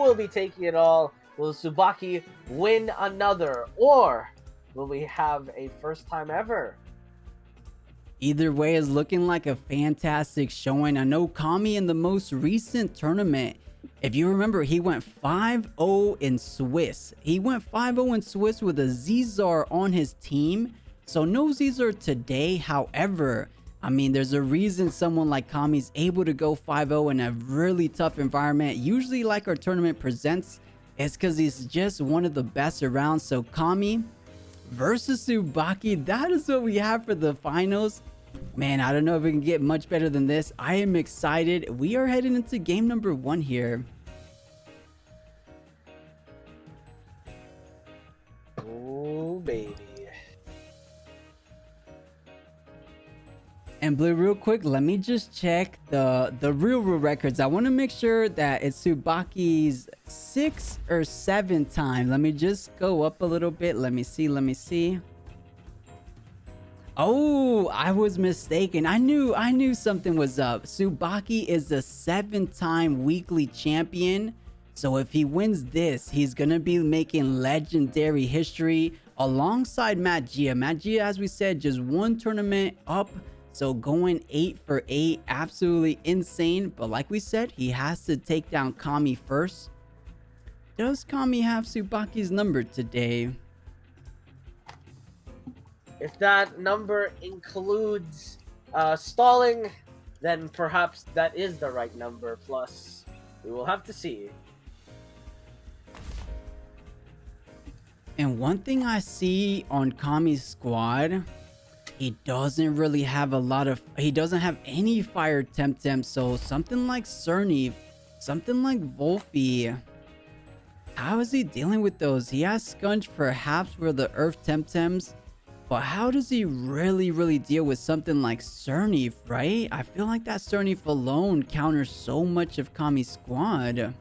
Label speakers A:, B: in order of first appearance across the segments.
A: will be taking it all? Will Tsubaki win another? Or will we have a first time ever?
B: Either way is looking like a fantastic showing. I know Kamiii in the most recent tournament, if you remember, he went 5-0 in Swiss. He went 5-0 in Swiss with a 𝗧𝗲𝗺 on his team. So no 𝗧𝗲𝗺 today. However, I mean, there's a reason someone like Kamiii is able to go 5-0 in a really tough environment. Usually, like our tournament presents, it's because he's just one of the best around. So Kamiii versus Tsubaki, that is what we have for the finals. Man, I don't know if we can get much better than this. I am excited. We are heading into game number 1 here.
A: Oh, baby.
B: And Blue, real quick, let me just check the real records. I want to make sure that it's Tsubaki's 6th or 7th time. Let me just go up a little bit. Let me see. Oh, I was mistaken. I knew something was up. Tsubaki is the 7th time weekly champion. So if he wins this, he's going to be making legendary history alongside 𝗏𝗃𝗍. 𝗏𝗃𝗍, as we said, just one tournament up. So going 8 for 8, absolutely insane. But like we said, he has to take down Kamiii first. Does Kamiii have Tsubaki's number today?
A: If that number includes stalling, then perhaps that is the right number. Plus, we will have to see.
B: And one thing I see on Kamii's squad, he doesn't really have he doesn't have any fire Temtem. So something like 𝗧𝗵𝗶, something like 𝗂𝗶𝗶. How is he dealing with those? He has Scunch perhaps for the Earth Temtems. But how does he really deal with something like 𝗧𝗵𝗆, right? I feel like that 𝗧𝗵𝗆 alone counters so much of Kamii's squad.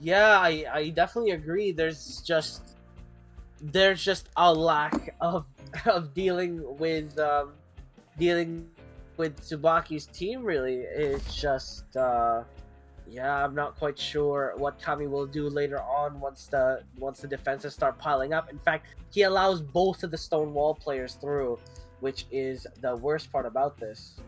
A: Yeah, I definitely agree. There's just a lack of dealing with Tsubaki's team. Really, it's just yeah, I'm not quite sure what Kamiii will do later on once the defenses start piling up. In fact, he allows both of the stone wall players through, which is the worst part about this.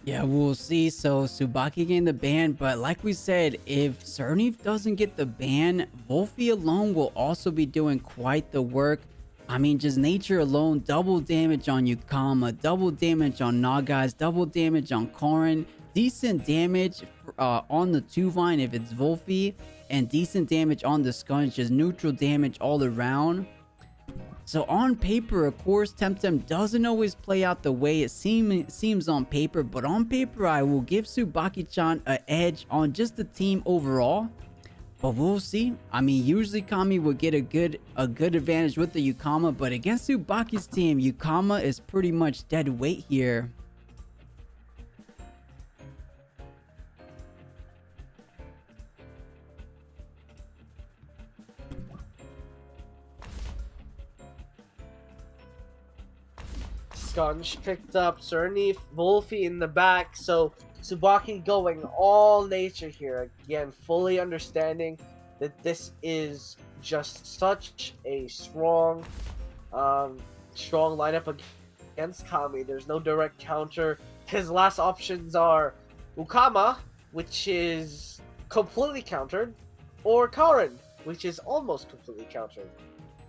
B: Yeah, we'll see. So Tsubaki getting the ban, but like we said, if 𝗧𝗵𝗆 doesn't get the ban, 𝗂𝗶𝗆 alone will also be doing quite the work. I mean, just nature alone, double damage on 𝗂𝘀𝗶, double damage on Nagaz, double damage on Corrin, decent damage on the 2-Vine if it's 𝗂𝗶𝗆, and decent damage on the Scunch, just neutral damage all around. So on paper, of course, Temtem doesn't always play out the way it seems on paper, but on paper, I will give Tsubaki-chan an edge on just the team overall. But we'll see. I mean, usually Kamiii will get a good advantage with the 𝗂𝘀𝗶, but against Tsubaki's team, 𝗂𝘂𝗀 is pretty much dead weight here.
A: Scunch picked up 𝗧𝗵𝗆, 𝗂𝗶𝗆 in the back, so Tsubaki going all nature here. Again, fully understanding that this is just such a strong lineup against Kamiii. There's no direct counter. His last options are 𝗂𝘂𝗀𝗃, which is completely countered, or Corrin, which is almost completely countered.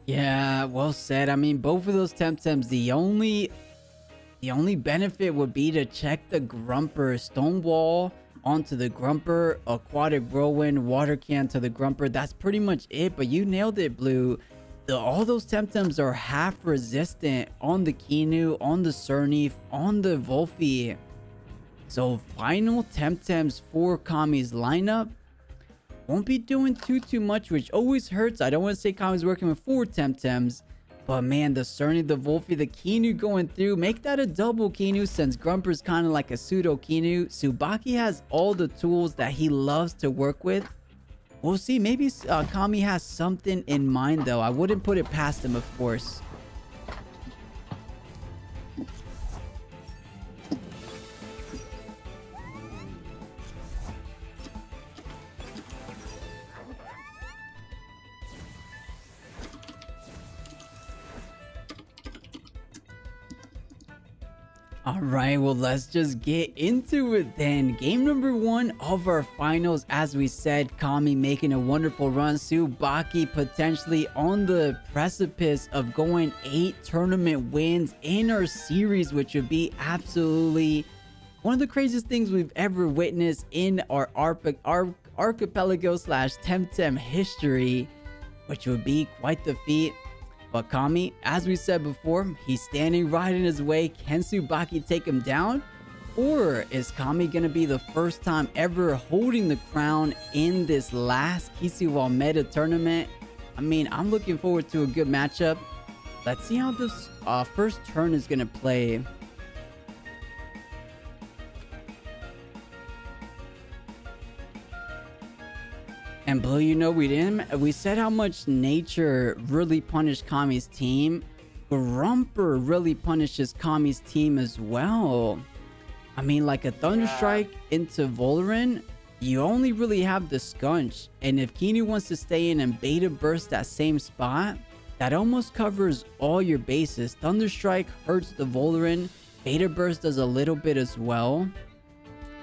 B: Yeah, well said. I mean, both of those Temtems, the only benefit would be to check the Grumper Stonewall onto the Grumper, Aquatic Whirlwind, Water Can to the Grumper. That's pretty much it, but you nailed it, Blue. All those Temtems are half resistant on the Kinu, on the 𝗧𝗵𝗆, on the 𝗂𝗶𝗆. So final Temtems for Kamii's lineup won't be doing too much, which always hurts. I don't want to say Kamii's working with 4 Temtems, but man, the 𝗧𝗵𝗆, the 𝗂𝗶𝗆, the Kinu going through, make that a double Kinu since Grumper's kind of like a pseudo Kinu. Tsubaki has all the tools that he loves to work with. We'll see. Maybe Kamiii has something in mind though. I wouldn't put it past him, of course. All right, well, let's just get into it then. Game number 1 of our finals. As we said, Kamiii making a wonderful run. Tsubaki potentially on the precipice of going 8 tournament wins in our series, which would be absolutely one of the craziest things we've ever witnessed in our archipelago/Temtem history, which would be quite the feat. But Kamiii, as we said before, he's standing right in his way. Can Tsubaki take him down? Or is Kamiii going to be the first time ever holding the crown in this last 𝗧𝗵𝗵𝗶𝗴 tournament? I mean, I'm looking forward to a good matchup. Let's see how this first turn is going to play. And Blue, you know, we said how much nature really punished Kamii's team. Grumper really punishes Kamii's team as well. I mean, like a Thunder Strike into Volirin, you only really have the Scunch. And if Qiinu wants to stay in and Beta Burst that same spot, that almost covers all your bases. Thunder Strike hurts the Volirin. Beta Burst does a little bit as well.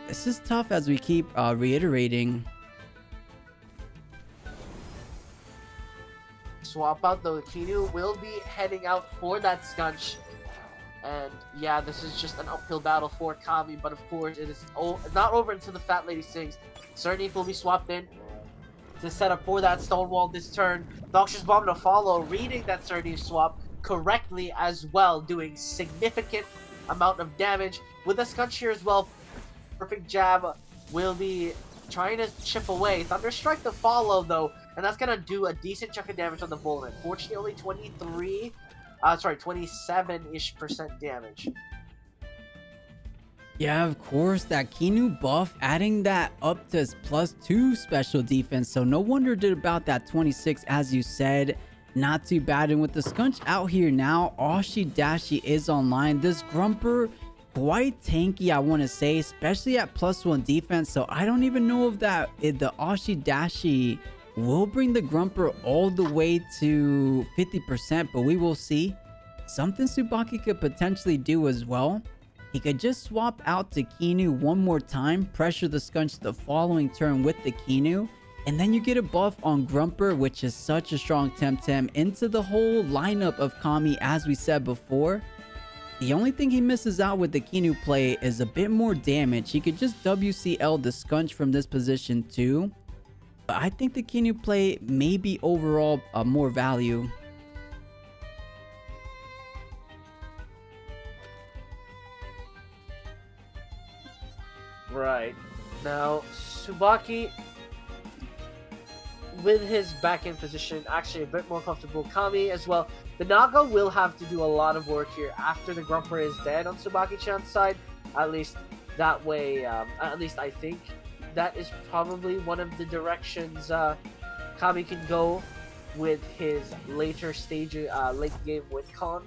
B: This is tough, as we keep reiterating.
A: Swap out though. Qiinu will be heading out for that Scunch. And yeah, this is just an uphill battle for Kamiii, but of course it is not over until the Fat Lady sings. 𝗧𝗵𝗵 will be swapped in to set up for that Stonewall this turn. Noxious Bomb to follow, reading that 𝗧𝗵𝗵 swap correctly as well, doing significant amount of damage. With the Scunch here as well, Perfect Jab will be trying to chip away. Thunder Strike to follow though, and that's gonna do a decent chunk of damage on the Volirin. Fortunately, only 27-ish% damage.
B: Yeah, of course, that Qiinu buff, adding that up to +2 special defense. So no wonder did about that 26, as you said. Not too bad. And with the Scunch out here now, 𝗧𝗵𝗵𝗶𝗴 is online. This Grumper, quite tanky, I want to say, especially at +1 defense. So I don't even know if the 𝗧𝗵𝗵𝗶𝗴 will bring the Grumper all the way to 50%, but we will see. Something Tsubaki could potentially do as well. He could just swap out to Qiinu one more time, pressure the Scunch the following turn with the Qiinu, and then you get a buff on Grumper, which is such a strong Temtem, into the whole lineup of Kamiii, as we said before. The only thing he misses out with the Qiinu play is a bit more damage. He could just WCL the Scunch from this position too. But I think the Qiinu play may be overall more value.
A: Right. Now, Tsubaki, with his back-end position, actually a bit more comfortable. Kamiii as well. The Naga will have to do a lot of work here after the Grumper is dead on Tsubaki-chan's side. At least that way, at least I think that is probably one of the directions Kamiii can go with his later stage, late game with Con.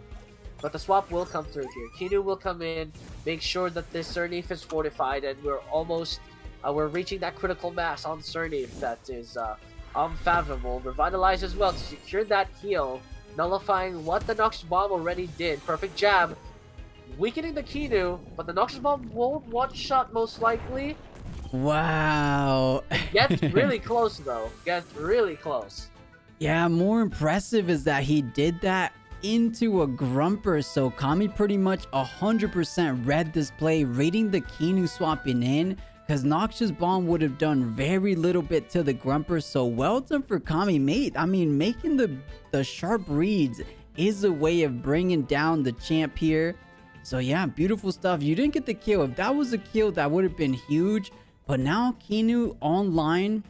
A: But the swap will come through here. Qiinu will come in, make sure that this 𝗧𝗵𝗵 is fortified, and we're almost, we're reaching that critical mass on 𝗧𝗵𝗵 that is unfathomable. Revitalize as well to secure that heal, nullifying what the Noxious Bomb already did. Perfect Jab, weakening the Qiinu, but the Noxious Bomb won't one-shot most likely.
B: Wow.
A: Gets really close though. Gets really close.
B: Yeah, more impressive is that he did that into a Grumper, so Kamiii pretty much 100% read this play, reading the Qiinu swapping in, because Noxious Bomb would have done very little bit to the Grumper. So well done for Kamiii, mate. I mean, making the sharp reads is a way of bringing down the champ here. So yeah, beautiful stuff. You didn't get the kill. If that was a kill, that would have been huge. But now Qiinu online.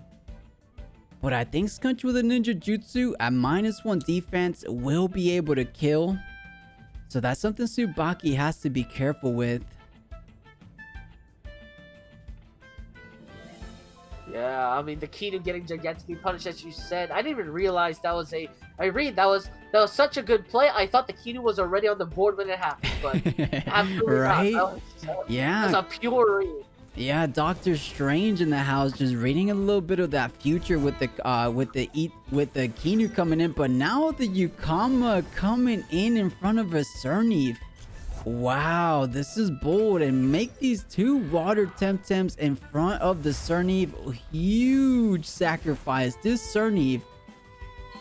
B: But I think Scunch with a Ninja Jutsu at -1 defense will be able to kill. So that's something Tsubaki has to be careful with.
A: Yeah, I mean, the Qiinu getting gigantically punished, as you said. I didn't even realize that was a... that was such a good play. I thought the Qiinu was already on the board when it happened, but absolutely
B: right?
A: not.
B: Yeah.
A: That's a pure read.
B: Yeah, Doctor Strange in the house, just reading a little bit of that future with the Qiinu coming in, but now the 𝗬𝗏 coming in front of a 𝗧𝗵𝗵𝗶𝗴. Wow, this is bold. And make these 2 water Temtems in front of the 𝗧𝗵𝗶. Huge sacrifice. This 𝗧𝗵𝗶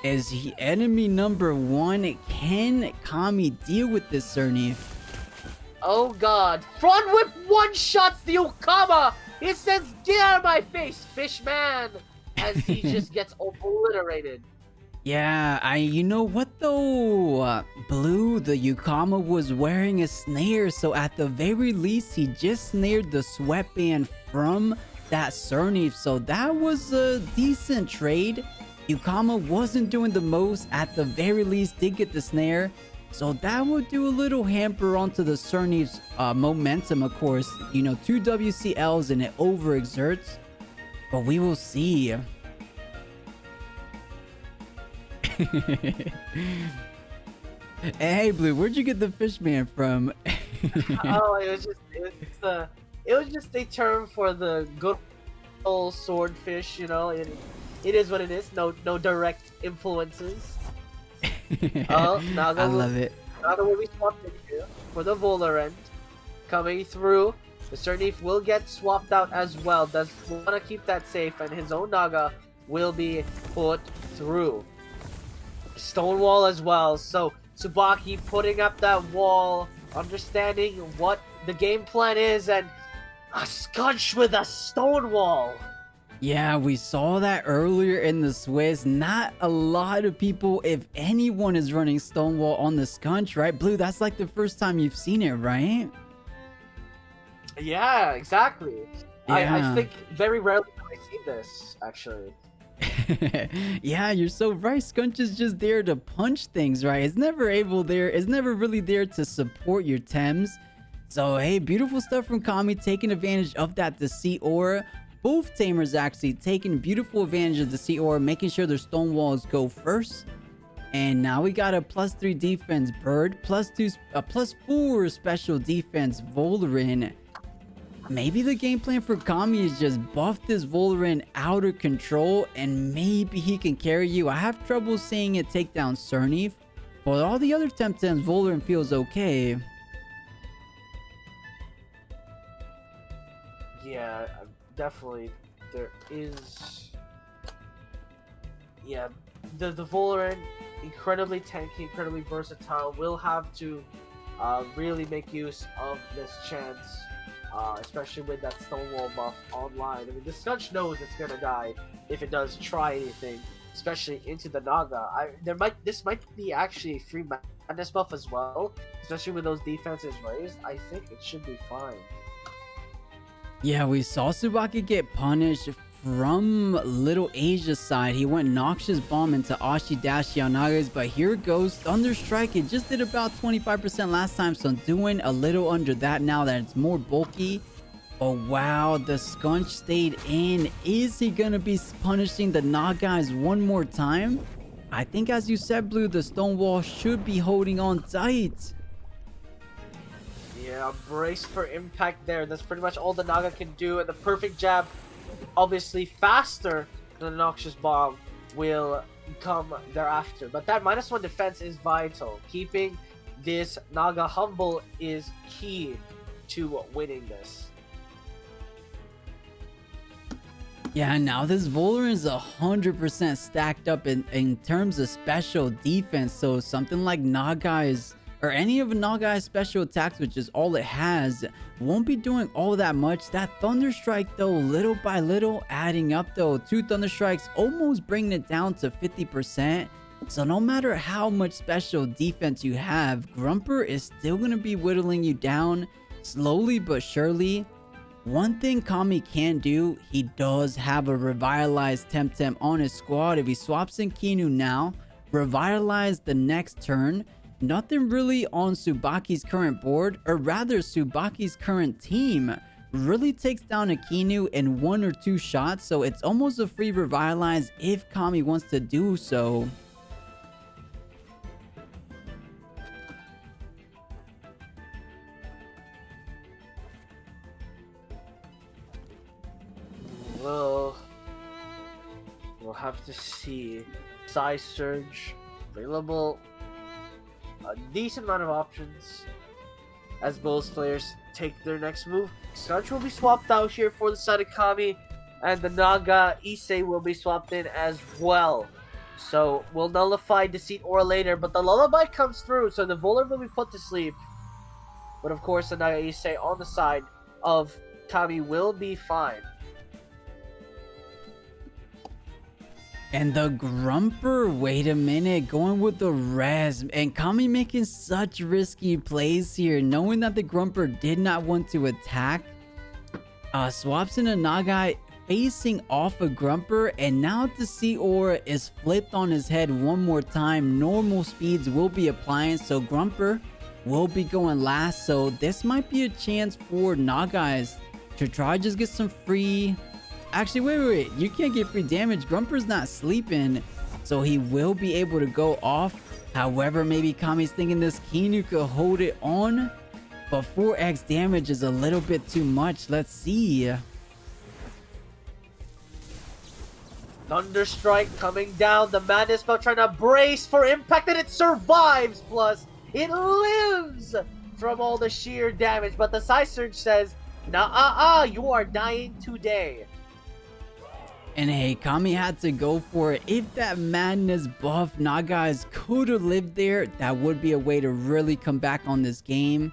B: is enemy number 1. Can Kamiii deal with this 𝗧𝗵𝗶?
A: Oh god. Front whip one-shots the 𝗂𝗀𝗶! It says, "Get out of my face, fish man!" As he just gets obliterated.
B: Yeah, you know what though? Blue, the 𝗂𝗀𝗆 was wearing a snare, so at the very least, he just snared the sweatband from that 𝗧𝗵𝗶. So that was a decent trade. 𝗂𝗂𝗆 wasn't doing the most, at the very least, did get the snare. So that would do a little hamper onto the 𝗧𝗵𝗆's momentum, of course. You know, 2 WCLs and it overexerts. But we will see. Hey Blue, where'd you get the fishman from?
A: Oh, it was just a term for the good old swordfish, you know. It is what it is. No direct influences. Oh, now
B: I love it.
A: Now the way we swapped it here for the Volarend coming through, the 𝗧𝗵𝗆 will get swapped out as well. Does want to keep that safe, and his own Naga will be put through. Stonewall as well. So Tsubaki putting up that wall, understanding what the game plan is, and a scunch with a Stonewall.
B: Yeah, we saw that earlier in the Swiss. Not a lot of people, if anyone, is running Stonewall on the scunch, right? Blue, that's like the first time you've seen it, right?
A: Yeah, exactly.
B: Yeah.
A: I think very rarely have I seen this, actually.
B: Yeah, you're so right. Scunch is just there to punch things, right? It's never really there to support your Tems. So hey, beautiful stuff from Kamiii, taking advantage of that Deceit Aura. Both tamers actually taking beautiful advantage of the Deceit Aura, making sure their Stonewalls go first. And now we got a +3 defense Bird, +4 special defense Volarend. Maybe the game plan for Kamiii is just buff this Volarend out of control, and maybe he can carry you. I have trouble seeing it take down 𝗧𝗵𝗆, but all the other Temtems, Volarend feels okay.
A: Yeah, definitely. There is. Yeah, the Volarend, incredibly tanky, incredibly versatile, will have to really make use of this chance. Especially with that Stonewall buff online. I mean, the Scunch knows it's gonna die if it does try anything, especially into the Naga. This might be actually a free madness buff as well, especially with those defenses raised. I think it should be fine.
B: Yeah, we saw Tsubaki get punished from Little Asia's side. He went Noxious Bomb into Ashi-Dashi on Nagas, but here goes Thunderstrike. It just did about 25% last time, so doing a little under that now that it's more bulky. Oh wow, the Scunch stayed in. Is he gonna be punishing the Nagas one more time? I think, as you said, Blue, the Stonewall should be holding on tight.
A: Yeah, brace for impact there. That's pretty much all the Naga can do, and the perfect jab, obviously faster than the Noxious Bomb, will come thereafter. But that -1 defense is vital. Keeping this Naga humble is key to winning this.
B: Yeah, now this Volarend is 100% stacked up in terms of special defense. So something like Nagai's, or any of Nagai's special attacks, which is all it has, won't be doing all that much. That Thunderstrike though, little by little adding up though. 2 Thunderstrikes almost bringing it down to 50%. So no matter how much special defense you have, Grumper is still going to be whittling you down slowly but surely. One thing Kamiii can do, he does have a revitalized Temtem on his squad. If he swaps in Kinu now, revitalize the next turn, nothing really on Tsubaki's current board, or rather Tsubaki's current team, really takes down Akinu in 1 or 2 shots. So it's almost a free revitalize if Kamiii wants to do so.
A: We'll have to see. Psy Surge available, a decent amount of options. as both players take their next move. Scunch will be swapped out here for the side of Kami, and the 𝗧𝗵𝗶 will be swapped in as well. So we'll nullify Deceit Aura later, but the Lullaby comes through, so the Voler will be put to sleep. But of course, the 𝗧𝗵𝗶 on the side of Kami will be fine.
B: And the Grumper, wait a minute, going with the res, and Kami making such risky plays here, knowing that the Grumper did not want to attack. Swaps in a 𝗧𝗵𝗶 facing off a Grumper, and now the Deceit Aura is flipped on his head one more time. Normal speeds will be applying, so Grumper will be going last. So this might be a chance for 𝗧𝗵𝗶 to try just get some free... Actually, wait. You can't get free damage. Grumper's not sleeping, so he will be able to go off. However, maybe Kami's thinking this Qiinu could hold it on, but 4x damage is a little bit too much. Let's see.
A: Thunderstrike coming down. The Madness Belt trying to brace for impact, and it survives. Plus, it lives from all the sheer damage. But the Psy Surge says, nah, you are dying today.
B: And hey, Kami had to go for it. If that Madness buff 𝗧𝗵𝗶 could have lived there, that would be a way to really come back on this game.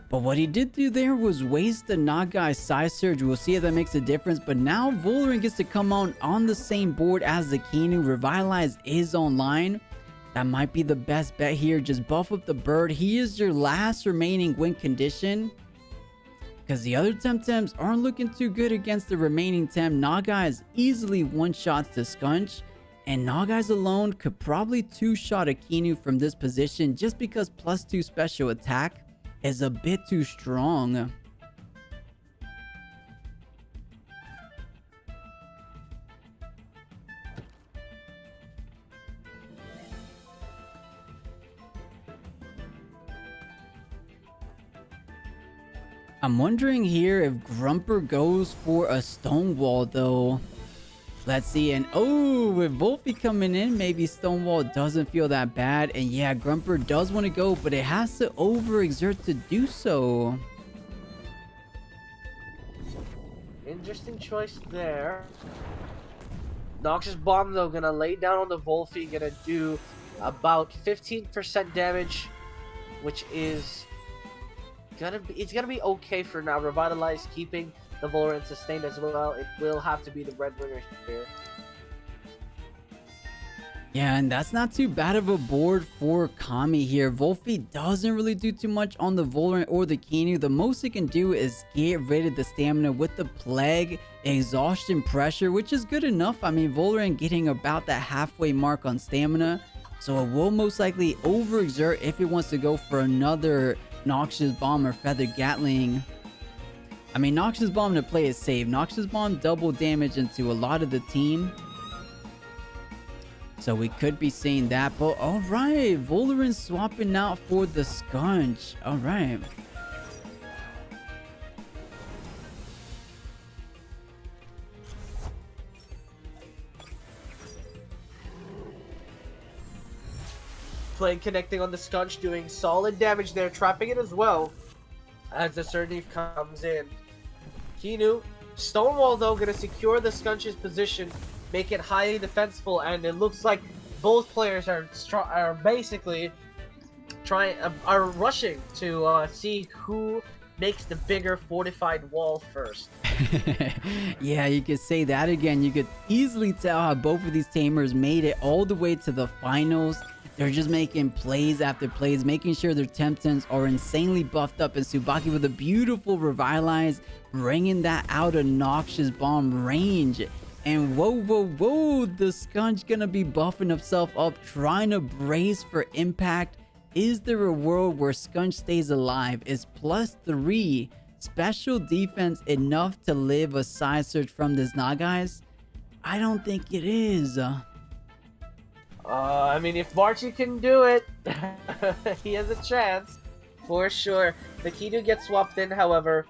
B: But what he did do there was waste the 𝗧𝗵𝗶 Psy Surge. We'll see if that makes a difference. But now Voldrin gets to come on the same board as the Qiinu. Revitalize is online. That might be the best bet here. Just buff up the bird. He is your last remaining win condition, because the other Temtems aren't looking too good against the remaining Tem. 𝗧𝗵𝗶 easily one-shots to Scunch, and 𝗧𝗵𝗶 alone could probably two-shot a Qiinu from this position, just because +2 special attack is a bit too strong. I'm wondering here if Grumper goes for a Stonewall though. Let's see. And oh, with 𝗂𝗵𝗶 coming in, maybe Stonewall doesn't feel that bad. And yeah, Grumper does want to go, but it has to overexert to do so.
A: Interesting choice there. Noxious Bomb though, gonna lay down on the 𝗂𝗵𝗶, gonna do about 15% damage, which is it's gonna be okay for now. Revitalize keeping the Voler sustained as well. It will have to be the breadwinner here.
B: Yeah, and that's not too bad of a board for Kami here. 𝗂𝗵𝗶 doesn't really do too much on the Voler or the Qiinu. The most it can do is get rid of the stamina with the Plague, Exhaustion Pressure, which is good enough. I mean, Voler getting about that halfway mark on stamina, so it will most likely overexert if it wants to go for another Noxious Bomb or Feather Gatling. I mean, Noxious Bomb to play is safe. Noxious Bomb double damage into a lot of the team, so we could be seeing that. But all right, Voldrin swapping out for the Scunch. All right.
A: Plague connecting on the Scunch, doing solid damage there, trapping it as well as the Surnif comes in. Qiinu, Stonewall though, gonna secure the Scunch's position, make it highly defensible, and it looks like both players are basically are rushing to see who makes the bigger fortified wall first.
B: Yeah, you could say that again. You could easily tell how both of these tamers made it all the way to the finals. They're just making plays after plays, making sure their Temtems are insanely buffed up, and Tsubaki with a beautiful Revitalize, bringing that out of Noxious Bomb range. And whoa, the Scunch gonna be buffing himself up, trying to brace for impact. Is there a world where Scunch stays alive? Is +3 special defense enough to live a Psy Surge from this 𝗧𝗵𝗶? I don't think it is.
A: I mean, if 𝗏𝗏𝗏 can do it, he has a chance, for sure. The Qiinu gets swapped in, however,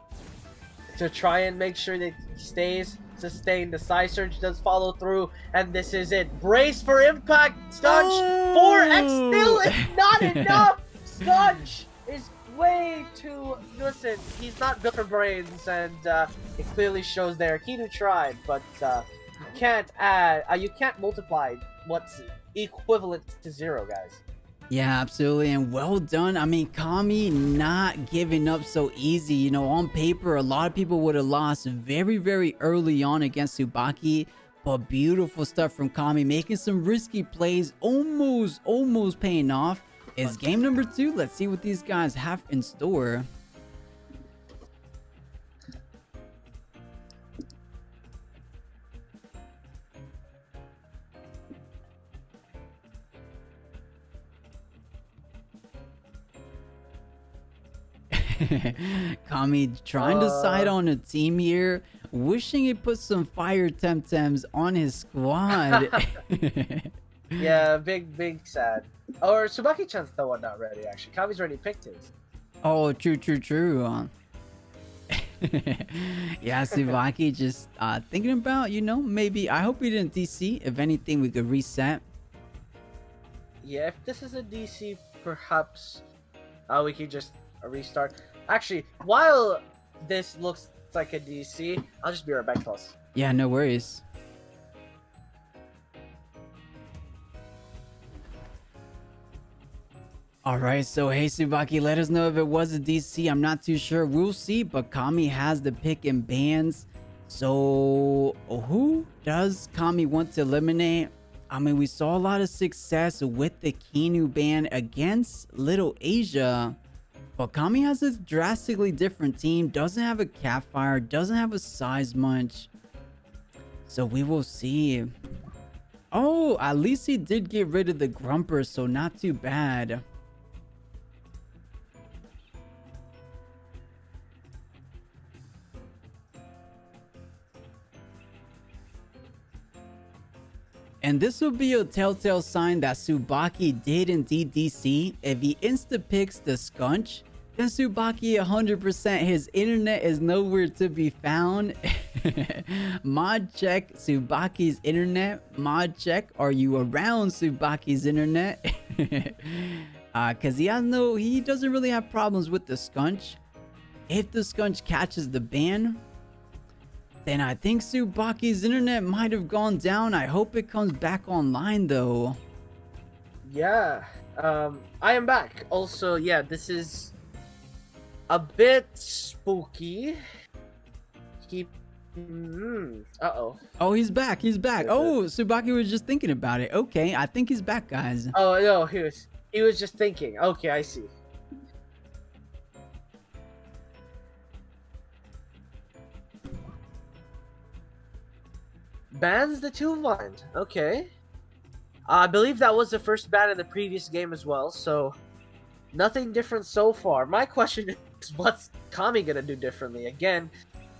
A: to try and make sure that he stays sustained. The Psy Surge does follow through, and this is it. Brace for impact, Scunch! 4x still is not enough! Scunch is way too... Listen, he's not built for brains, and it clearly shows there. Kinu tried, but you can't add... you can't multiply what's equivalent to 0, guys.
B: Yeah, absolutely, and well done. I mean, Kamiii not giving up so easy. You know, on paper, a lot of people would have lost very, very early on against Tsubaki, but beautiful stuff from Kamiii, making some risky plays, almost paying off. It's game number 2. Let's see what these guys have in store. Kamiii trying to side on a team here, wishing he put some fire Temtems on his squad.
A: Yeah, big sad. Or Tsubaki-chan's the one not ready, actually. Kamii's already picked his.
B: Oh, true. Yeah, Tsubaki just thinking about, you know, maybe, I hope he didn't DC. If anything, we could reset.
A: Yeah, if this is a DC, perhaps we could just restart. Actually, while this looks like a DC, I'll just be right back, close.
B: Yeah, no worries. Alright, so hey Tsubaki, let us know if it was a DC. I'm not too sure. We'll see, but Kamiii has the pick and bans. So who does Kamiii want to eliminate? I mean, we saw a lot of success with the Kinu ban against Little Asia. But Kamiii has a drastically different team. Doesn't have a Sapphire, doesn't have a size munch. So we will see. Oh, at least he did get rid of the Grumper, so not too bad. And this will be a telltale sign that Tsubaki did indeed DC. If he insta-picks the Skunch, then Tsubaki 100% his internet is nowhere to be found. Mod check Tsubaki's internet. Mod check, are you around Tsubaki's internet? Cause he doesn't really have problems with the Skunch. If the Skunch catches the ban, then I think Tsubaki's internet might have gone down. I hope it comes back online though.
A: Yeah, I am back. Also, yeah, this is a bit spooky. Uh-oh.
B: Oh, he's back. Oh, Tsubaki was just thinking about it. Okay, I think he's back, guys.
A: Oh, no, he was just thinking. Okay, I see. Bans the 2-1. Okay. I believe that was the first ban in the previous game as well, so nothing different so far. My question is, what's Kamiii gonna do differently? Again,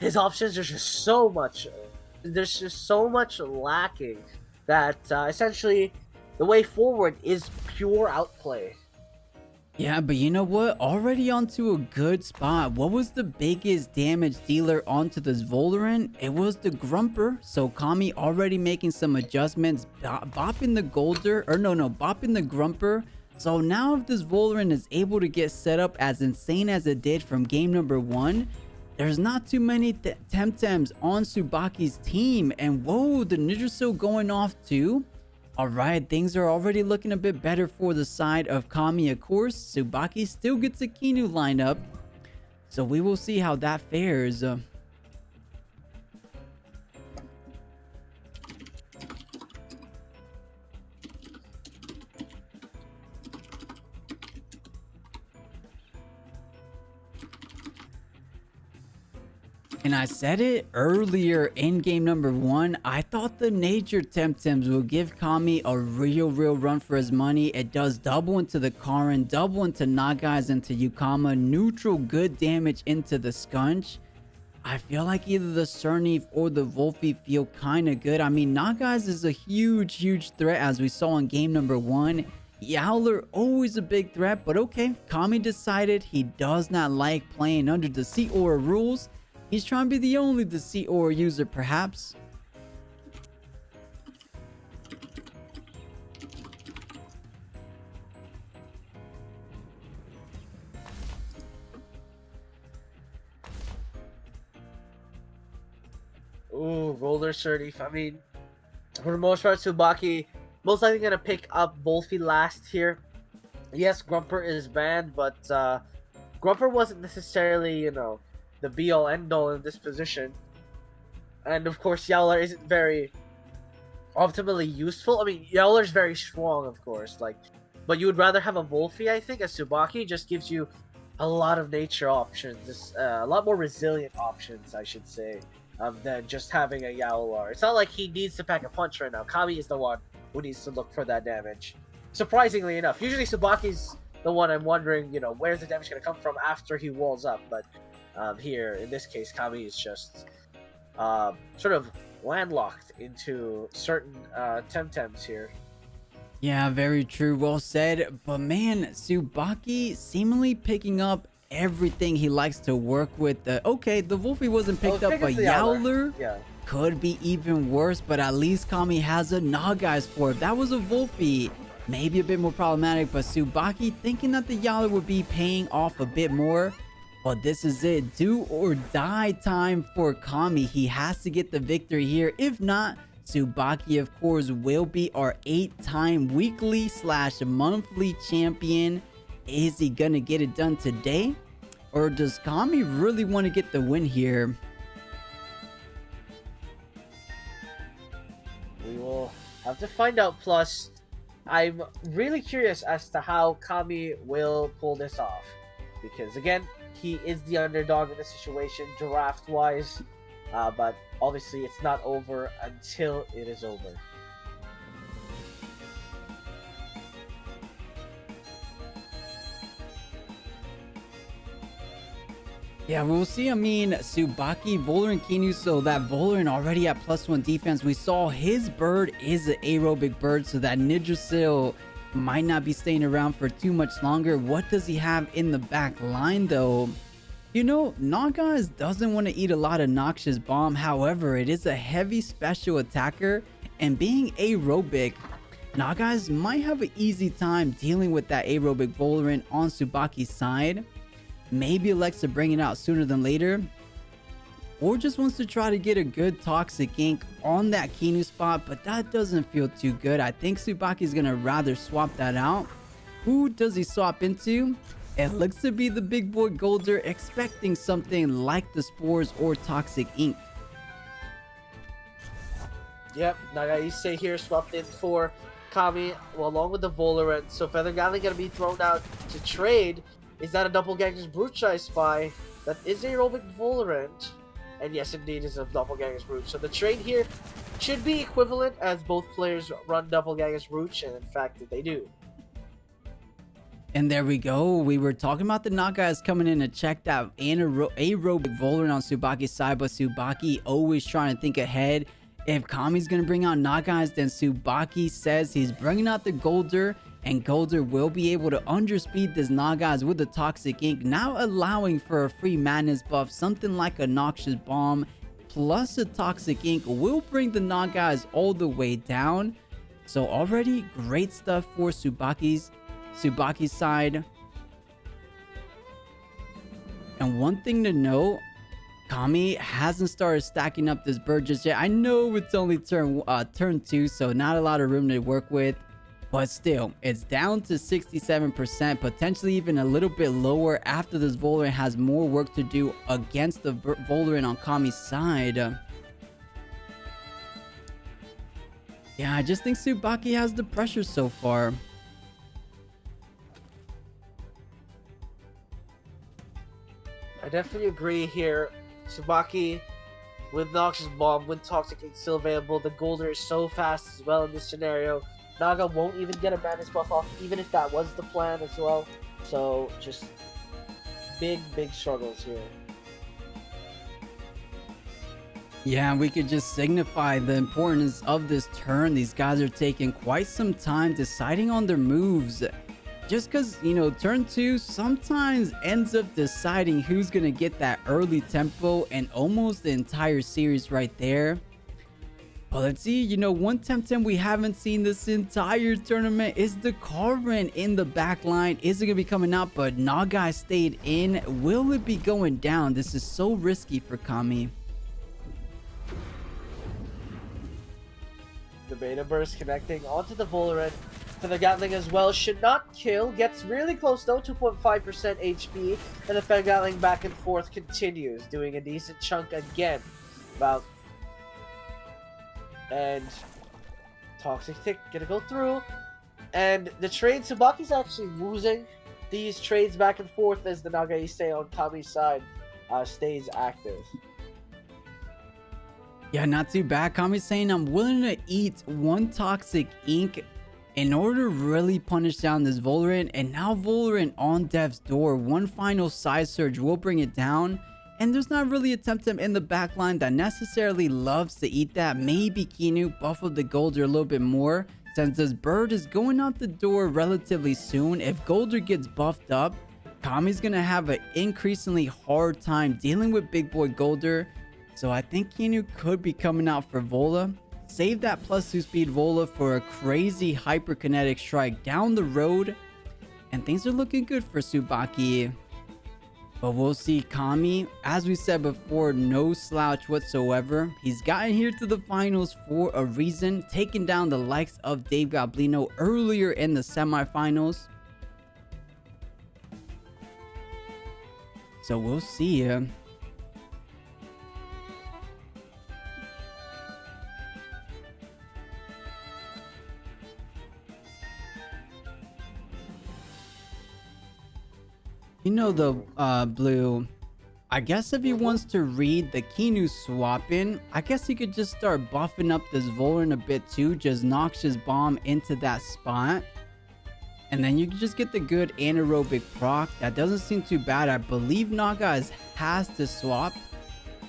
A: his options are just so much. There's just so much lacking that essentially the way forward is pure outplay.
B: Yeah, but you know what? Already onto a good spot. What was the biggest damage dealer onto this 𝗏𝗏? It was the Grumper. So Kamiii already making some adjustments, bopping the Golder, or bopping the Grumper. So now if this 𝗏𝗏 is able to get set up as insane as it did from game number 1, there's not too many Temtems on Tsubaki's team. And whoa, the Ninja going off too. Alright, things are already looking a bit better for the side of Kamiii, of course. Tsubaki still gets a Kinu lineup, so we will see how that fares. And I said it earlier in game number 1, I thought the nature Temtems will give Kamiii a real run for his money. It does double into the Karin, double into Nagai's, into 𝗂𝗏𝗄, neutral good damage into the Skunch. I feel like either the 𝗧𝗵𝗵𝗶𝗏 or the 𝗏𝗏𝗵𝗶 feel kind of good. I mean, Nagai's is a huge threat as we saw in game number 1. Yowler, always a big threat, but okay, Kamiii decided he does not like playing under the Deceit Aura rules. He's trying to be the only Deceit Aura user, perhaps.
A: Ooh, roller Surdy. I mean, for the most part, Tsubaki most likely gonna pick up 𝗏𝗶𝗴 last here. Yes, Grumper is banned, but Grumper wasn't necessarily, you know, the be-all end-all in this position. And of course, Yowler isn't very optimally useful. I mean, Yowler's very strong, of course, like, but you would rather have a 𝗏𝗶𝗴, I think. A Tsubaki just gives you a lot of nature options, a lot more resilient options, I should say, than just having a Yowler. It's not like he needs to pack a punch right now. Kamiii is the one who needs to look for that damage. Surprisingly enough, usually Tsubaki's the one I'm wondering, you know, where's the damage going to come from after he walls up, but here, in this case, Kamiii is just sort of landlocked into certain Temtems here.
B: Yeah, very true. Well said. But man, Tsubaki seemingly picking up everything he likes to work with. Okay, the 𝗏𝗶𝗴 wasn't picked up, but Yowler could be even worse. But at least Kamiii has a 𝗧𝗏𝗊 for it. If that was a 𝗏𝗶𝗴, maybe a bit more problematic. But Tsubaki thinking that the Yowler would be paying off a bit more. But this is it. Do or die time for Kamiii. He has to get the victory here. If not, Tsubaki, of course, will be our 8-time weekly/monthly champion. Is he gonna get it done today? Or does Kamiii really want to get the win here?
A: We will have to find out. Plus, I'm really curious as to how Kamiii will pull this off. Because, again, he is the underdog in this situation, draft-wise. But obviously, it's not over until it is over.
B: Yeah, we'll see. I mean, Tsubaki, Voler, and Kinu. So that Voler already at +1 defense. We saw his bird is an aerobic bird, so that Yggdrasil might not be staying around for too much longer. What does he have in the back line, though? You know, 𝗧𝗏𝗊 doesn't want to eat a lot of Noxious Bomb. However, it is a heavy special attacker, and being aerobic, 𝗧𝗏𝗊 might have an easy time dealing with that aerobic Voler on Tsubaki's side. Maybe elects to bring it out sooner than later, or just wants to try to get a good Toxic Ink on that Kinu spot, but that doesn't feel too good. I think Tsubaki's gonna rather swap that out. Who does he swap into? It looks to be the big boy 𝗀𝗀𝗪, expecting something like the Spores or Toxic Ink.
A: Yep, 𝗧𝗏𝗊 here swapped in for Kamiii, well, along with the Voler. So Feather Galley gonna be thrown out to trade. Is that a Doppelganger's Brute, I spy? That is aerobic Voler. And yes, indeed, is a Doppelganger's Brute. So the trade here should be equivalent, as both players run Doppelganger's Brute, and in fact, they do.
B: And there we go. We were talking about the 𝗧𝗏𝗊s coming in to check that aerobic Voler on Tsubaki's side, but Tsubaki always trying to think ahead. If Kamii's going to bring out 𝗧𝗏𝗊s, then Tsubaki says he's bringing out the 𝗀𝗀𝗪, and 𝗀𝗀𝗪 will be able to underspeed this 𝗧𝗏𝗊s with the Toxic Ink, now allowing for a free madness buff. Something like a Noxious Bomb plus a Toxic Ink will bring the 𝗧𝗏𝗊s all the way down. So already great stuff for Tsubaki's side. And one thing to note, Kamiii hasn't started stacking up this bird just yet. I know it's only turn 2, so not a lot of room to work with. But still, it's down to 67%, potentially even a little bit lower after this Voler has more work to do against the Voler on Kamii's side. Yeah, I just think Tsubaki has the pressure so far.
A: I definitely agree here. Tsubaki with Noxious Bomb, with Toxic Ink still available. The 𝗀𝗀𝗪 is so fast as well in this scenario. 𝗧𝗏𝗊 won't even get a madness buff off, even if that was the plan as well. So, just big struggles here.
B: Yeah, we could just signify the importance of this turn. These guys are taking quite some time deciding on their moves. Just because, you know, turn 2 sometimes ends up deciding who's going to get that early tempo and almost the entire series right there. But let's see, you know, one Temtem we haven't seen this entire tournament is the Carven in the back line. Is it going to be coming out? But 𝗧𝗏𝗊 stayed in. Will it be going down? This is so risky for Kamiii.
A: Beta Burst connecting onto the Valorant. For the Gatling as well, should not kill, gets really close though, 2.5% HP, and the Fang Gatling back and forth continues, doing a decent chunk again. And Toxic Tick gonna go through, and the trade, Tsubaki's actually losing these trades back and forth as the 𝗧𝗵𝗶𝗶 on Kamii's side stays active.
B: Yeah, not too bad. Kamii's saying I'm willing to eat one Toxic Ink in order to really punish down this Valorant, and now Valorant on death's door. One final side surge will bring it down, and there's not really a Temtem in the backline that necessarily loves to eat that. Maybe 𝗧𝗵𝗆 buffed the Golder a little bit more, since this bird is going out the door relatively soon. If Golder gets buffed up, Kamii's gonna have an increasingly hard time dealing with big boy Golder. So I think 𝗧𝗵𝗆 could be coming out for Vola. Save that +2 speed Vola for a crazy hyperkinetic strike down the road. And things are looking good for Tsubaki. But we'll see. Kamiii, as we said before, no slouch whatsoever. He's gotten here to the finals for a reason, taking down the likes of Dave Goblino earlier in the semifinals. So we'll see. You know, the Blue, I guess if he wants to read the 𝗧𝗵𝗆 swap in, I guess he could just start buffing up this Valorant a bit too. Just 𝗧𝗃𝗍 bomb into that spot, and then you can just get the good anaerobic proc. That doesn't seem too bad. I believe Naga has to swap.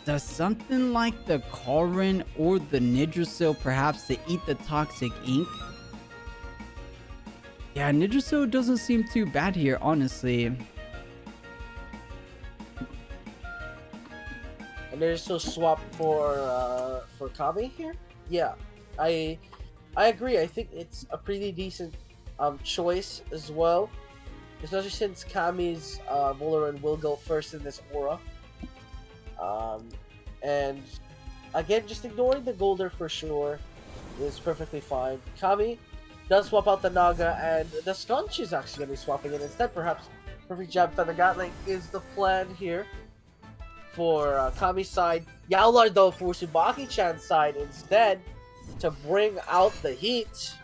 B: Does something like the Karin or the 𝗧𝗃𝗍 perhaps to eat the Toxic Ink? Yeah, 𝗧𝗃𝗍 doesn't seem too bad here, honestly.
A: And there's still swap for Kamiii here. Yeah, I agree. I think it's a pretty decent choice as well, especially since Kamii's Valorant will go first in this aura. And again, just ignoring the Golder for sure is perfectly fine. Kamiii does swap out the Naga, and the Scunch is actually going to be swapping it instead. Perhaps Perfect Jab Feather Gatling is the plan here for Kamii's side. 𝗂𝗚 though for Tsubaki-chan's side instead to bring out the heat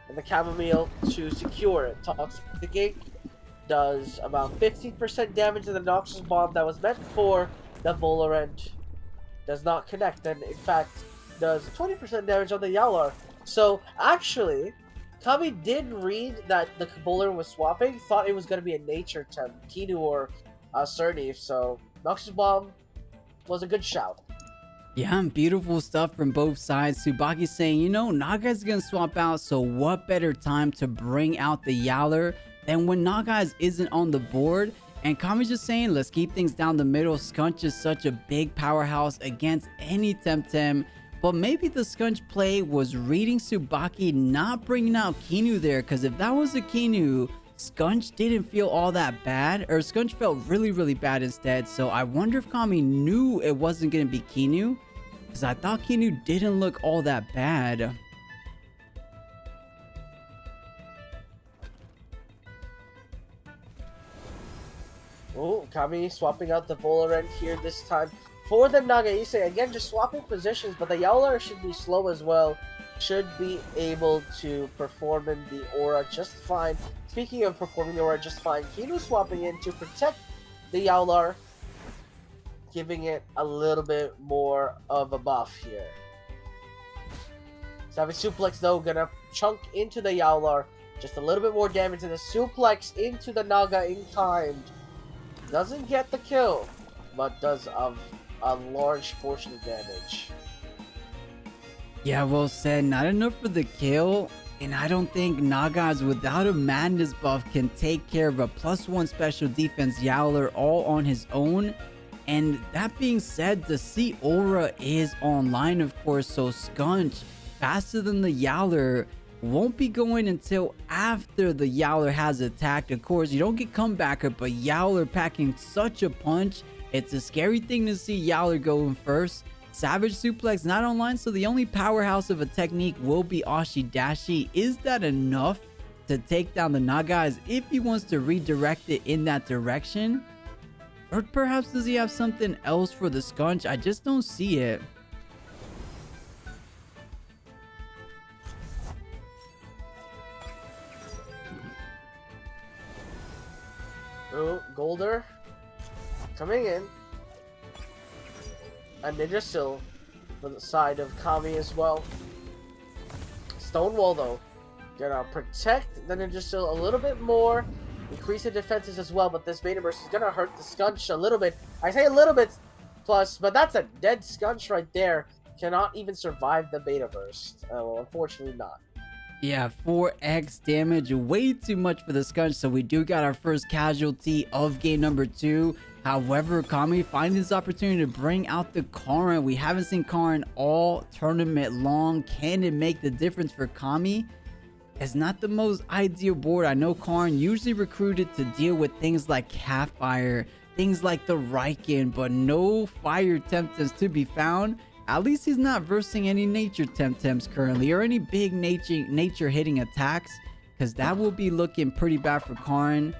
A: and the chamomile to secure it. Toxic Ink does about 15% damage to the Noxus Bomb that was meant for the Valorant. Does not connect, and in fact does 20% damage on the 𝗂𝗚. So actually, Kamiii did read that the Valorant was swapping, thought it was going to be a nature temp, 𝗧𝗵𝗆 or 𝗧𝗲𝗺, so Noxus Bomb was a good shout.
B: Yeah, beautiful stuff from both sides. Tsubaki saying, you know, Naga's gonna swap out, so what better time to bring out the 𝗂𝗚 than when Naga isn't on the board? And Kamii's just saying, let's keep things down the middle. Scunch is such a big powerhouse against any Temtem. But maybe the Scunch play was reading Tsubaki, not bringing out 𝗧𝗵𝗆 there, because if that was a 𝗧𝗵𝗆, Scunch didn't feel all that bad, or Scunch felt really bad instead. So I wonder if Kamiii knew it wasn't going to be 𝗧𝗵𝗆, because I thought 𝗧𝗵𝗆 didn't look all that bad.
A: Oh, Kamiii swapping out the Valorant here this time for the 𝗧𝗃𝗍. Again, just swapping positions, but the 𝗂𝗚 should be slow as well. Should be able to perform in the aura just fine. Speaking of performing the aura just fine, 𝗧𝗵𝗆 swapping in to protect the 𝗂𝗚, giving it a little bit more of a buff here. Savage Suplex though, gonna chunk into the 𝗂𝗚, just a little bit more damage, and the suplex into the Naga in time. Doesn't get the kill, but does a large portion of damage.
B: Yeah, well said. Not enough for the kill, and I don't think Nagas without a madness buff can take care of a +1 special defense 𝗂𝗚 all on his own. And that being said, the C aura is online, of course, so Scunch faster than the 𝗂𝗚 won't be going until after the 𝗂𝗚 has attacked. Of course, you don't get comebacker, but 𝗂𝗚 packing such a punch. It's a scary thing to see 𝗂𝗚 going first. Savage Suplex not online, so the only powerhouse of a technique will be 𝗧𝗲𝗺𝗫𝗃. Is that enough to take down the Nagas if he wants to redirect it in that direction? Or perhaps does he have something else for the Scunch? I just don't see it.
A: Oh, Golder coming in. A Ninja for the side of Kamiii as well. Stonewall though, gonna protect the Ninja a little bit more, increase the defenses as well, but this Beta Burst is gonna hurt the Scunch a little bit. I say a little bit plus, but that's a dead Scunch right there. Cannot even survive the Beta Burst. Well, unfortunately not.
B: Yeah, 4x damage, way too much for the Scunch, so we do got our first casualty of game number 2. However, Kamiii finds this opportunity to bring out the Karin. We haven't seen Karin all tournament long. Can it make the difference for Kamiii? It's not the most ideal board. I know Karin usually recruited to deal with things like Sapphire, things like the Riken, but no fire Temtems to be found. At least he's not versing any nature Temtems currently, or any big nature hitting attacks, because that will be looking pretty bad for Karin.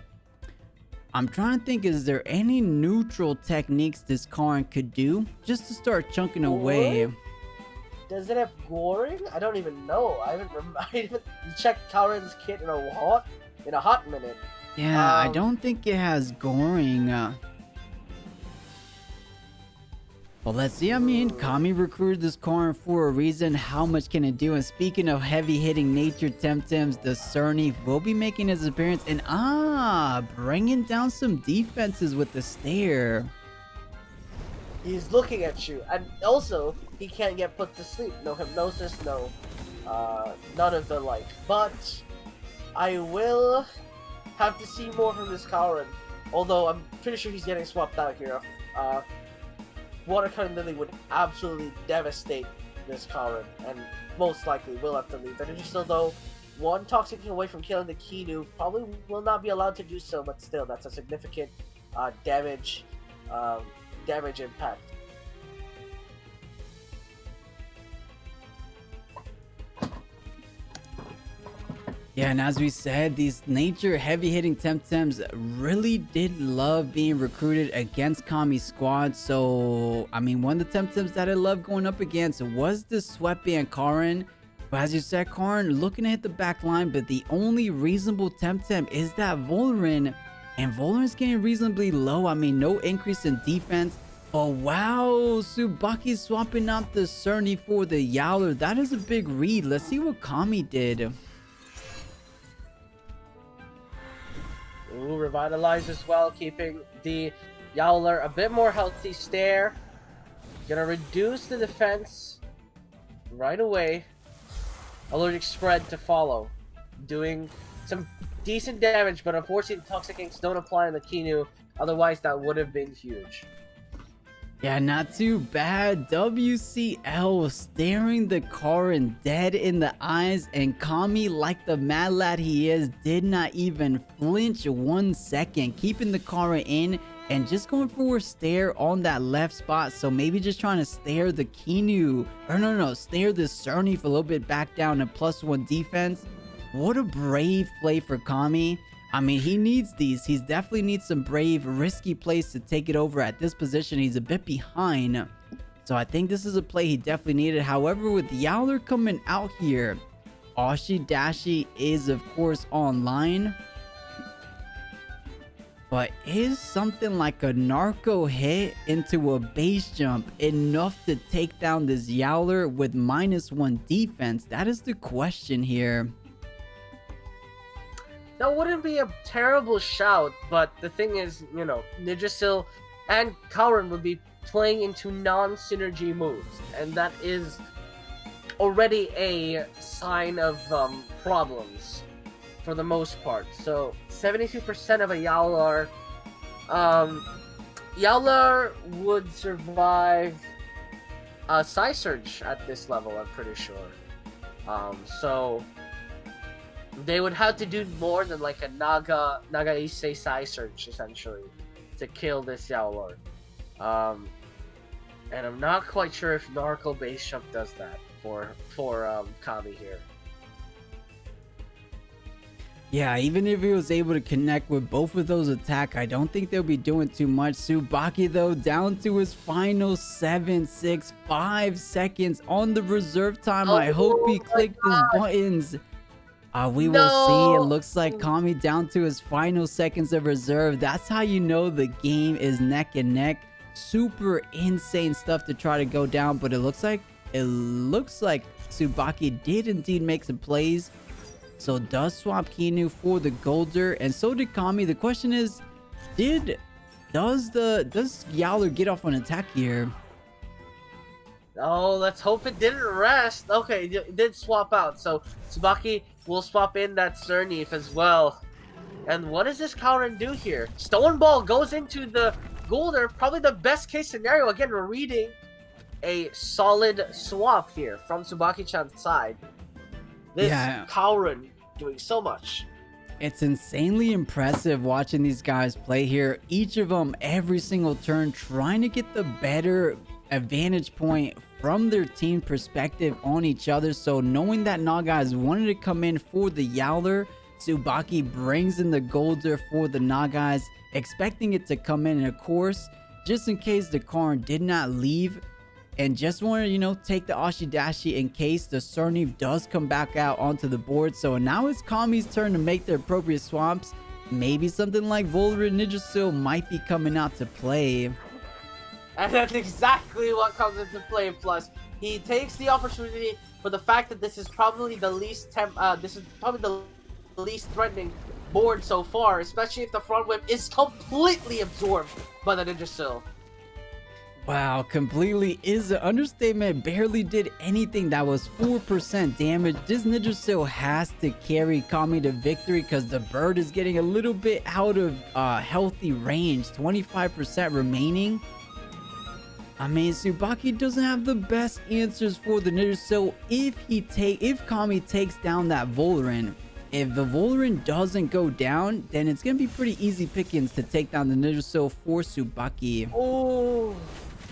B: I'm trying to think, is there any neutral techniques this Karin could do just to start chunking away?
A: Does it have goring? I don't even know. I haven't checked Karin's kit in a hot minute.
B: Yeah, I don't think it has goring. Well, let's see. I mean, Kamiii recruited this Karin for a reason. How much can it do? And speaking of heavy-hitting nature Temtems, the 𝗧𝗵𝗵𝗶 will be making his appearance. And bringing down some defenses with the stare.
A: He's looking at you. And also, he can't get put to sleep. No hypnosis, no none of the like. But I will have to see more from this Karin. Although I'm pretty sure he's getting swapped out here. Watercolor Lily would absolutely devastate this Karin, and most likely will have to leave. The Ninja still, though, one toxic away from killing the Kinu, probably will not be allowed to do so, but still, that's a significant damage impact.
B: Yeah, and as we said, these nature heavy-hitting Temtems really did love being recruited against Kamii's squad. So, I mean, one of the Temtems that I love going up against was the 𝗧𝗵𝗵𝗶 Karin. But as you said, Karin looking to hit the back line, but the only reasonable Temtem is that Volarin. And Volarin's getting reasonably low. I mean, no increase in defense. But wow, Tsubaki swapping out the 𝗧𝗵𝗵𝗶 for the Yowler. That is a big read. Let's see what Kamiii did.
A: Ooh, revitalize as well, keeping the Yowler a bit more healthy. Stare. Gonna reduce the defense right away. Allergic spread to follow. Doing some decent damage, but unfortunately the Toxic Inks don't apply on the Kinu. Otherwise, that would have been huge.
B: Yeah, not too bad. WCL staring the Karin dead in the eyes, and Kamiii, like the mad lad he is, did not even flinch 1 second, keeping the Karin in and just going for a stare on that left spot. So maybe just trying to stare the Kinu, or no, stare the 𝗧𝗵𝗵𝗶 for a little bit back down to +1 defense. What a brave play for Kamiii. I mean, he needs these. He definitely needs some brave, risky plays to take it over at this position. He's a bit behind. So I think this is a play he definitely needed. However, with Yowler coming out here, 𝗧𝗲𝗺𝗺𝗫 is, of course, online. But is something like a narco hit into a base jump enough to take down this Yowler with -1 defense? That is the question here.
A: That wouldn't be a terrible shout, but the thing is, you know, Ninja and Karin would be playing into non-synergy moves, and that is already a sign of problems for the most part. So 72% of a Yowler, Yowler would survive a Psy Surge at this level, I'm pretty sure. So they would have to do more than like a 𝗧𝗵𝗵𝗶𝗃 Psy Surge, essentially, to kill this Yowler. And I'm not quite sure if 𝗧𝗵𝗶 does that for Kamiii here.
B: Yeah, even if he was able to connect with both of those attacks, I don't think they'll be doing too much. Tsubaki, though, down to his final 7.65 seconds on the reserve time. I hope he clicked his buttons. We will see. It looks like Kamiii down to his final seconds of reserve. That's how you know the game is neck and neck. Super insane stuff to try to go down, but it looks like Tsubaki did indeed make some plays. So does swap Kinu for the Golder, and so did Kamiii. The question is, does 𝗀𝗪 get off on attack here?
A: Oh, let's hope it didn't rest. Okay, it did swap out. So Tsubaki will swap in that 𝗧𝗵𝗵 as well. And what does this Kaoran do here? Stone Ball goes into the Golder. Probably the best case scenario. Again, we're reading a solid swap here from Tsubaki-chan's side. This Kaoran doing so much.
B: It's insanely impressive watching these guys play here. Each of them, every single turn, trying to get the better advantage point from their team perspective on each other. So knowing that Nagais wanted to come in for the 𝗀𝗪, Tsubaki brings in the Golder for the Nagais, expecting it to come in. And of course, just in case the Kaoran did not leave, and just want to, take the Ashidashi in case the 𝗧𝗵𝗵 does come back out onto the board. So now it's Kamii's turn to make the appropriate swaps. Maybe something like Volrun Ninjasil might be coming out to play.
A: And that's exactly what comes into play. Plus, he takes the opportunity for the fact that this is probably the least threatening board so far, especially if the front whip is completely absorbed by the Ninjasil.
B: Wow, completely is an understatement. Barely did anything. That was 4% damage. This Ninjasil has to carry Kamiii to victory because the bird is getting a little bit out of healthy range. 25% remaining. I mean, Tsubaki doesn't have the best answers for the Ninjasil if Kamiii takes down that Volrun. If the Volrun doesn't go down, then it's gonna be pretty easy pickings to take down the Ninjasil for Tsubaki.
A: Oh.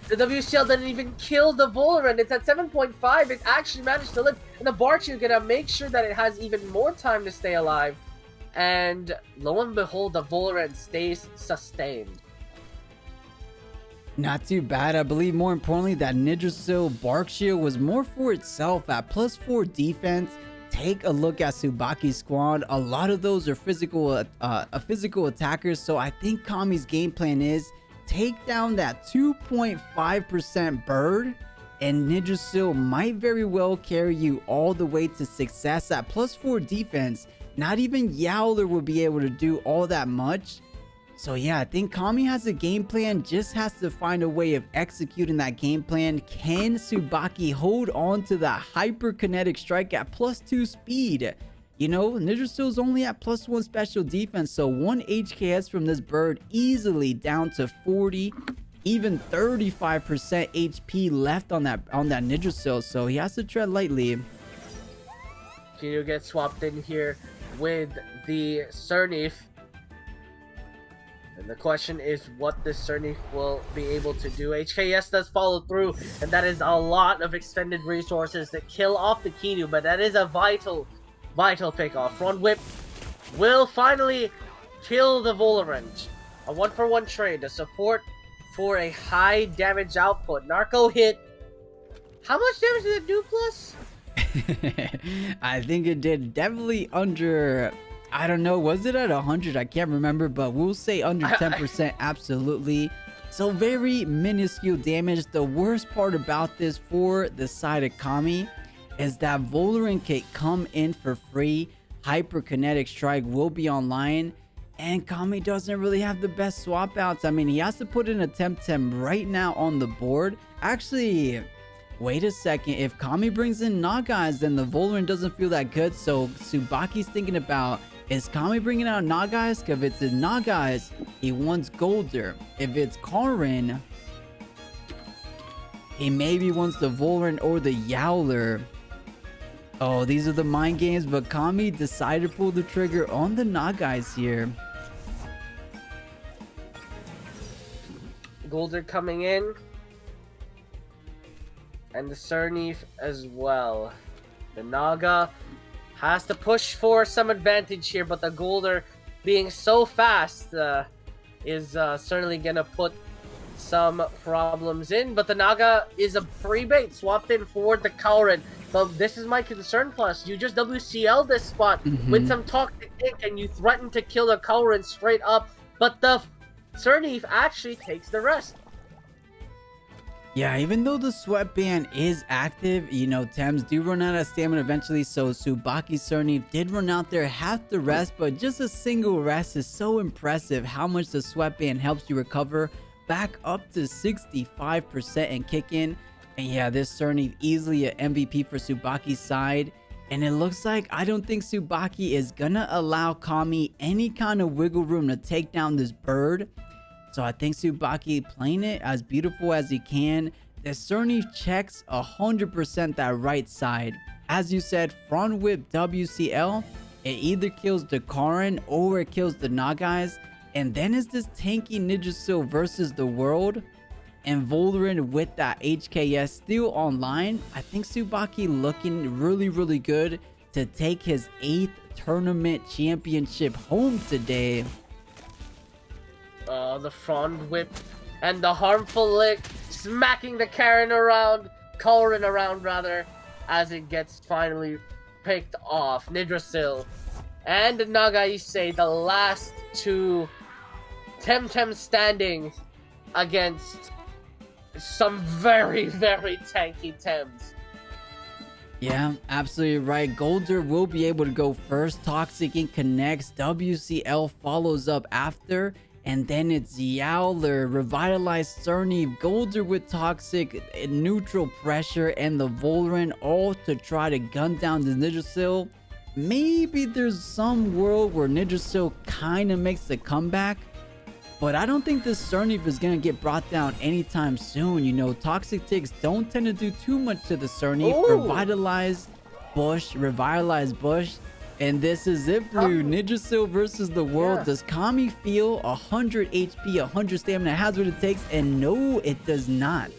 A: The WCL didn't even kill the Volrun. It's at 7.5. It actually managed to live. And the 𝗧𝗪 gonna make sure that it has even more time to stay alive. And lo and behold, the Volrun stays sustained.
B: Not too bad. I believe more importantly that Ninjasil Bark Shield was more for itself at +4 defense. Take a look at Tsubaki's squad. A lot of those are physical attackers. So I think Kamii's game plan is take down that 2.5% bird, and Ninjasil might very well carry you all the way to success at +4 defense. Not even 𝗀𝗪 will be able to do all that much. So yeah, I think Kamiii has a game plan, just has to find a way of executing that game plan. Can Tsubaki hold on to that hyperkinetic strike at +2 speed? Ninjasil's only at +1 special defense, so 1 HKS from this bird easily down to 40, even 35% HP left on that Ninjasil, so he has to tread lightly.
A: Kinu gets swapped in here with the 𝗧𝗵𝗵. And the question is what this 𝗧𝗵𝗵 will be able to do. HKS does follow through, and that is a lot of extended resources to kill off the Kinu, but that is a vital pickoff. Front whip will finally kill the Volrun. A 1-for-1 trade, a support for a high damage output. Narco hit. How much damage did it do, plus?
B: I think it did definitely under, I don't know, was it at 100? I can't remember, but we'll say under 10%. Absolutely. So very minuscule damage. The worst part about this for the side of Kamiii is that Volrun can come in for free. Hyperkinetic strike will be online, and Kamiii doesn't really have the best swap outs. I mean, he has to put in a Temtem right now on the board. Actually, wait a second. If Kamiii brings in Nagais, then the Volrun doesn't feel that good. So Tsubaki's thinking about, is Kamiii bringing out Nagais? Because if it's his Nagais, he wants Golder. If it's Kaoran, he maybe wants the Volrun or the 𝗀𝗪. Oh, these are the mind games, but Kamiii decided to pull the trigger on the Nagais here.
A: Golder coming in. and the 𝗧𝗵𝗵 as well. The Naga has to push for some advantage here, but the Golder, being so fast, is certainly gonna put some problems in. But the Naga is a free bait swapped in for the Kaorin. But this is my concern. Plus, you just WCL this spot with some toxic ink, and you threaten to kill the Kaorin straight up. But the 𝗧𝗵𝗵 actually takes the rest.
B: Yeah, even though the sweatband is active, you know, Tems do run out of stamina eventually, so Tsubaki 𝗧𝗵𝗵 did run out there half the rest, but just a single rest is so impressive how much the sweatband helps you recover back up to 65% and kick in. And yeah, this 𝗧𝗵𝗵 easily an MVP for Tsubaki's side. And it looks like I don't think Tsubaki is gonna allow Kamiii any kind of wiggle room to take down this bird. So I think Tsubaki playing it as beautiful as he can. The 𝗧𝗵𝗵 checks 100% that right side. As you said, front whip WCL. It either kills the Karin or it kills the Nagais. And then is this tanky 𝗧𝗫𝗀 versus the world. And 𝗀𝗀 with that HKS still online. I think Tsubaki looking really good to take his 8th tournament championship home today.
A: The front whip and the harmful lick, smacking the Kaorin around rather, as it gets finally picked off. 𝗧𝗫𝗀 and 𝗧𝗫𝗀𝗃, the last two Temtem standing against some very tanky Tems.
B: Yeah, absolutely right. Golder will be able to go first. Toxic Ink connects. WCL follows up after. And then it's Yowler, revitalized 𝗧𝗵𝗵, Golder with Toxic, neutral pressure, and the 𝗀𝗀 all to try to gun down the 𝗧𝗫𝗀. Maybe there's some world where 𝗧𝗫𝗀 kind of makes the comeback. But I don't think this 𝗧𝗵𝗵 is going to get brought down anytime soon. You know, Toxic Ticks don't tend to do too much to the 𝗧𝗵𝗵. Revitalize Bush. And this is it, Blue. 𝗧𝗫𝗀 versus the world.
A: Yeah.
B: Does Kamiii feel 100 HP, 100 stamina has what it takes? And no, it does not.